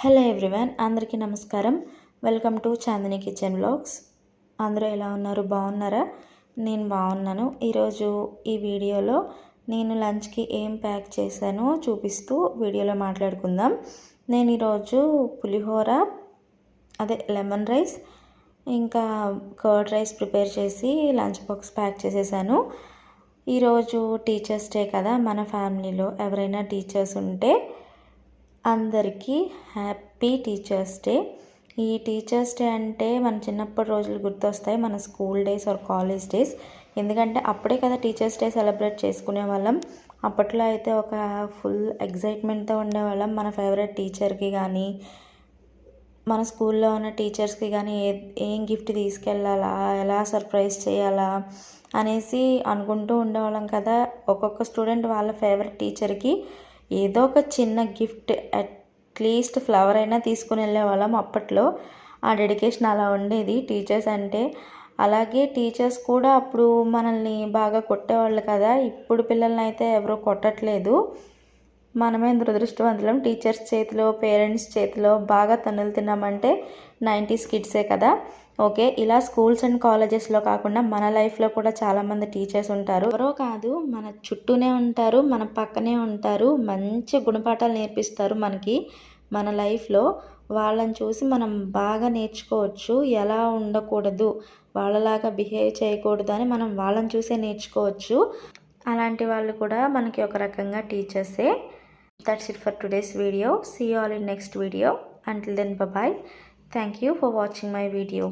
Hello everyone, అందరికీ నమస్కారం. Welcome to Chandini kitchen vlogs. అందరూ ఎలా ఉన్నారు? బాగున్నారా? నేను బాగున్నాను. ఈరోజు ఈ వీడియోలో నేను లంచ్కి ఏం ప్యాక్ చేశానో చూపిస్తూ వీడియోలో మాట్లాడుకుందాం. నేను ఈరోజు పులిహోర, లెమన్ రైస్, ఇంకా కర్డ్ రైస్ ప్రిపేర్ చేసి లంచ్ బాక్స్ ప్యాక్ చేసేసాను. ఈరోజు టీచర్స్ డే కదా, మన ఫ్యామిలీలో ఎవరైనా టీచర్స్ ఉంటే అందరికీ హ్యాపీ టీచర్స్ డే. ఈ టీచర్స్ డే అంటే మన చిన్నప్పటి రోజులు గుర్తొస్తాయి, మన school days or college days. ఎందుకంటే అప్పుడే కదా టీచర్స్ డే సెలబ్రేట్ చేసుకునే వాళ్ళం. అప్పట్లో అయితే ఒక ఫుల్ ఎగ్జైట్మెంట్తో ఉండేవాళ్ళం. మన ఫేవరెట్ టీచర్కి కానీ, మన స్కూల్లో ఉన్న టీచర్స్కి కానీ ఏం గిఫ్ట్ తీసుకెళ్ళాలా, ఎలా సర్ప్రైజ్ చేయాలా అనేసి అనుకుంటూ ఉండేవాళ్ళం కదా. ఒక్కొక్క స్టూడెంట్ వాళ్ళ ఫేవరెట్ టీచర్కి ఏదో ఒక చిన్న గిఫ్ట్, అట్లీస్ట్ ఫ్లవర్ అయినా తీసుకుని వెళ్ళేవాళ్ళం. అప్పట్లో ఆ డెడికేషన్ అలా ఉండేది టీచర్స్ అంటే. అలాగే టీచర్స్ కూడా అప్పుడు మనల్ని బాగా కొట్టేవాళ్ళు కదా. ఇప్పుడు పిల్లల్ని అయితే ఎవరూ కొట్టట్లేదు. మనమే దురదృష్టవంతులం. టీచర్స్ చేతిలో, పేరెంట్స్ చేతిలో బాగా తన్నులు తిన్నామంటే 90s కిడ్సే కదా. ఓకే, ఇలా స్కూల్స్ అండ్ కాలేజెస్లో కాకుండా మన లైఫ్లో కూడా చాలామంది టీచర్స్ ఉంటారు. ఎవరో కాదు, మన చుట్టూనే ఉంటారు, మన పక్కనే ఉంటారు. మంచి గుణపాఠాలు నేర్పిస్తారు మనకి మన లైఫ్లో. వాళ్ళని చూసి మనం బాగా నేర్చుకోవచ్చు. ఎలా ఉండకూడదు, వాళ్ళలాగా బిహేవ్ చేయకూడదు అని మనం వాళ్ళని చూసే నేర్చుకోవచ్చు. అలాంటి వాళ్ళు కూడా మనకి ఒక రకంగా టీచర్సే. That's it for today's video. See you all in next video. Until then, bye bye. Thank you for watching my video.